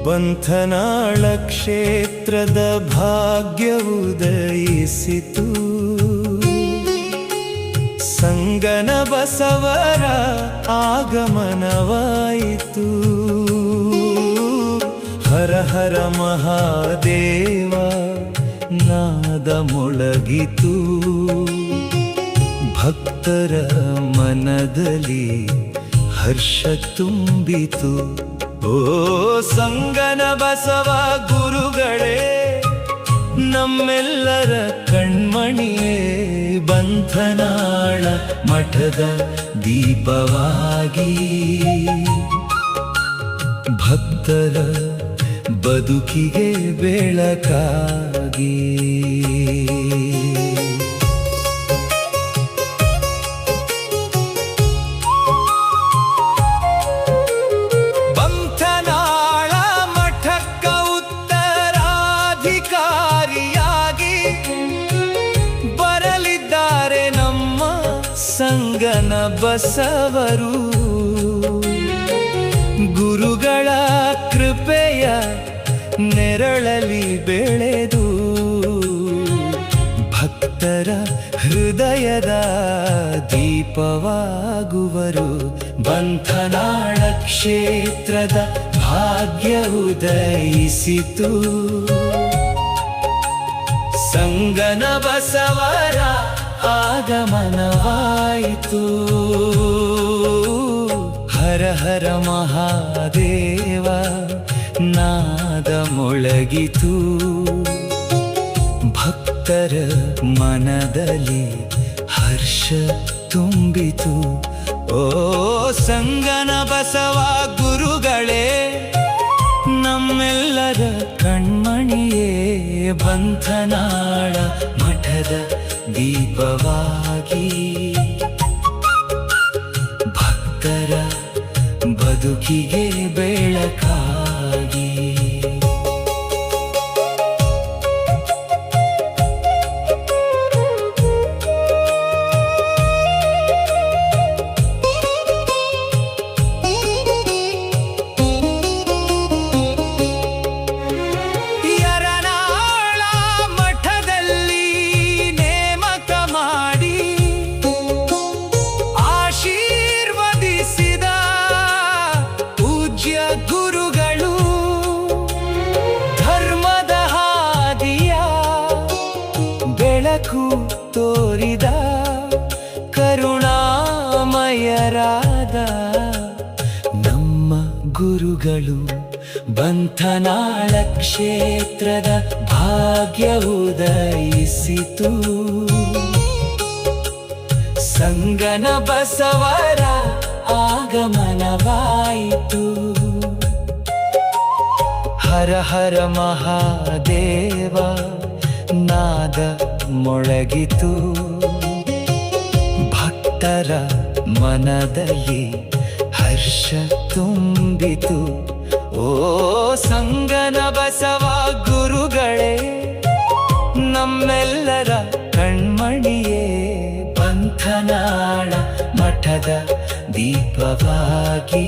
ಬಂಧನಾಳ ಕ್ಷೇತ್ರದ ಭಾಗ್ಯವುದಯಿಸಿತು. ಸಂಗನ ಬಸವರ ಆಗಮನವಾಯಿತು. ಹರ ಹರ ಮಹಾದೇವ ನಾದ ಮೊಳಗಿತು. ಭಕ್ತರ ಮನದಲ್ಲಿ ಹರ್ಷ ತುಂಬಿತು. ಓ ಸಂಗನ ಬಸವ ಗುರುಗಳೇ, ನಮ್ಮೆಲ್ಲರ ಕಣ್ಮಣಿಯೇ, ಬಂಧನಾಳ ಮಠದ ದೀಪವಾಗಿ ಭಕ್ತರ ಬದುಕಿಗೆ ಬೆಳಕಾಗಿ. ಸಂಗನ ಬಸವರು ಗುರುಗಳ ಕೃಪೆಯ ನೆರಳಲಿ ಬೆಳೆದು ಭಕ್ತರ ಹೃದಯದ ದೀಪವಾಗುವರು. ಬಂಧನಾಳ ಕ್ಷೇತ್ರದ ಭಾಗ್ಯ ಉದಯಿಸಿತು. ಸಂಗನ ಬಸವರ ಆಗಮನವಾಯಿತು. ಹರ ಹರ ಮಹಾದೇವ ನಾದ ಮೊಳಗಿತು. ಭಕ್ತರ ಮನದಲ್ಲಿ ಹರ್ಷ ತುಂಬಿತು. ಓ ಸಂಗನ ಬಸವ ಗುರುಗಳೇ, ನಮ್ಮೆಲ್ಲರ ಕಣ್ಮಣಿಯೇ, ಬಂಧನಾಳ ಮಠದ ದೀಪವಾಗಿ ಭಕ್ತರ ಬದುಕಿಗೆ ಬೆಳಕಾಗಿ. ಗುರುಗಳು ಧರ್ಮದ ಹಾದಿಯ ಬೆಳಕು ತೋರಿದ ಕರುಣಾಮಯರಾದ ನಮ್ಮ ಗುರುಗಳು. ಬಂಧನಾಳ ಕ್ಷೇತ್ರದ ಭಾಗ್ಯ ಉದಯಿಸಿತು. ಸಂಗನ ಬಸವರ ಆಗಮನವಾಯಿತು. ಹರ ಹರ ಮಹಾದೇವ ನಾದ ಮೊಳಗಿತು. ಭಕ್ತರ ಮನದಲ್ಲಿ ಹರ್ಷ ತುಂಬಿತು. ಓ ಸಂಗನ ಬಸವ ಗುರುಗಳೇ, ನಮ್ಮೆಲ್ಲರ ಕಣ್ಮಣಿಯೇ, ಬಂಧನಾಳ ಮಠದ ದೀಪವಾಗಿ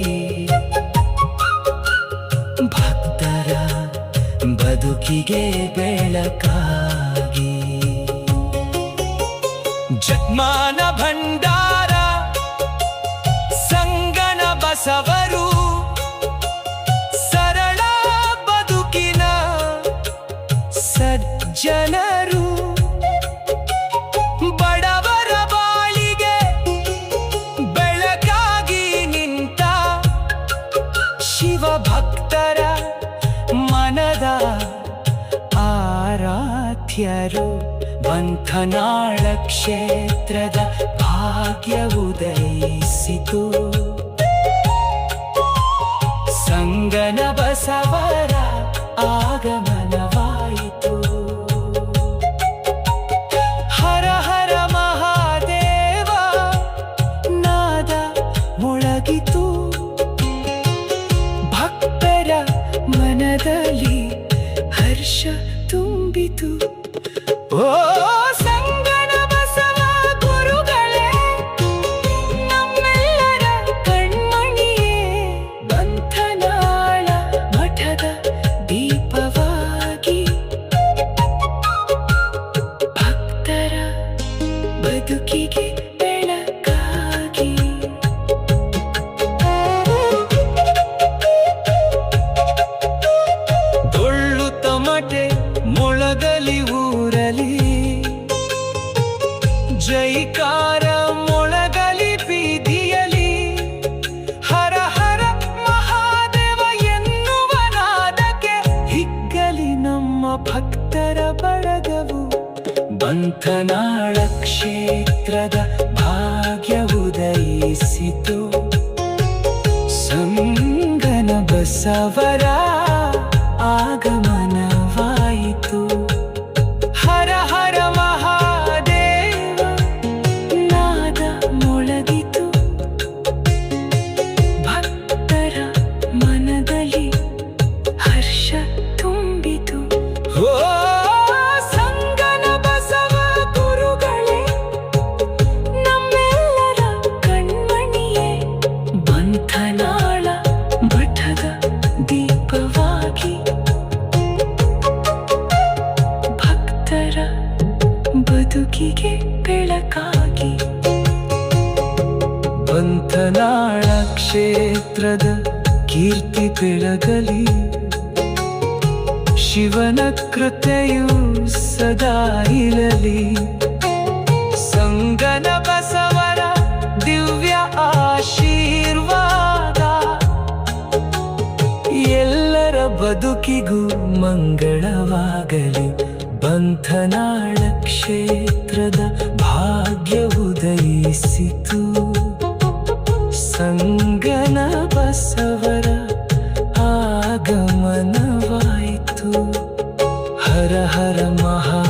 ಭಕ್ತರ ಬದುಕಿಗೆ ಬೆಳಕಾಗಿ. ಜಗ್ಮಾನ ಭಂಡಾರ ಸಂಗನ ಬಸವರು ಸರಳ ಬದುಕಿನ ಸಜ್ಜನರು. ಬಡವರ ಬಾಳಿಗೆ ಬೆಳಕಾಗಿ ನಿಂತ ಶಿವಭಕ್ತರ ಮನದ ಆರಾಧ್ಯ ವೈದ್ಯರು ಬಂಧನಾಳ ಕ್ಷೇತ್ರದ ಭಾಗ್ಯ ಉದಯಿಸಿತು. ಸಂಗನ ಬಸವರ ಆಗಮನವಾಯಿತು. ಹರ ಹರ ಮಹಾದೇವ ನಾದ ಮೊಳಗಿತು. ಭಕ್ತರ ಮನದಲ್ಲಿ ಹರ್ಷ ತುಂಬಿತು. ಓ ಸಂಗನ ಬಸವ ಗುರುಗಳೇ, ನಮ್ಮೆಲ್ಲರ ಕಣ್ಮಣಿಯೇ, ಬಂಧನಾಳ ಮಠದ ದೀಪವಾಗಿ ಭಕ್ತರ ಬದುಕಿಗೆ ಬೆಳಕಾಗಿ. ಡೊಳ್ಳು ತಮಟೆ ಮೊಳಗಲಿ ಊರಲಿ, ಜೈಕಾರ ಮೊಳಗಲಿ ಬೀದಿಯಲಿ, ಹರ ಹರ ಮಹಾದೇವ ಎನ್ನುವ ನಾದಕ್ಕೆ ಹಿಗ್ಗಲಿ ನಮ್ಮ ಭಕ್ತರ ಬಳಗವು. ಬಂಧನಾಳ ಕ್ಷೇತ್ರದ ಭಾಗ್ಯ ಉದಯಿಸಿತು. ಸಂಗನ ಬಸವರ ಆಗಮನವಾಯಿತು. ಹರ ಹರ ಮಹಾದೇವ ನಾದ ಮೊಳಗಿತು. ಭಕ್ತರ ಮನದಲ್ಲಿ ಹರ್ಷ ತುಂಬಿತು. ಓ ಸಂಗನ ಬಸವ ಗುರುಗಳೇ, ನಮ್ಮೆಲ್ಲರ ಕಣ್ಮಣಿಯೇ, ಬಂಧನಾಳ ಮಠದ ದೀಪವಾಗಿ ಭಕ್ತರ ಬದುಕಿಗೆ ಬೆಳಕಾಗಿ. ಬಂಧನಾಳ ಕ್ಷೇತ್ರದ ಕೀರ್ತಿ ಬೆಳಗಲಿ, ಶಿವನ ಕೃಪೆಯು ಸದಾ ಇರಲಿ. ಸಂಗನ ಬಸವರ ದಿವ್ಯ ಆಶೀರ್ವಾದ ಎಲ್ಲರ ಬದುಕಿಗೂ ಮಂಗಳವಾಗಲಿ. ಬಂಧನಾಳ ಕ್ಷೇತ್ರದ ಭಾಗ್ಯ ಉದಯಿಸಿತು. ಸಂಗನ ಬಸವರ ಆಗಮನವಾಯಿತು. ಹರ ಹರ ಮಹಾ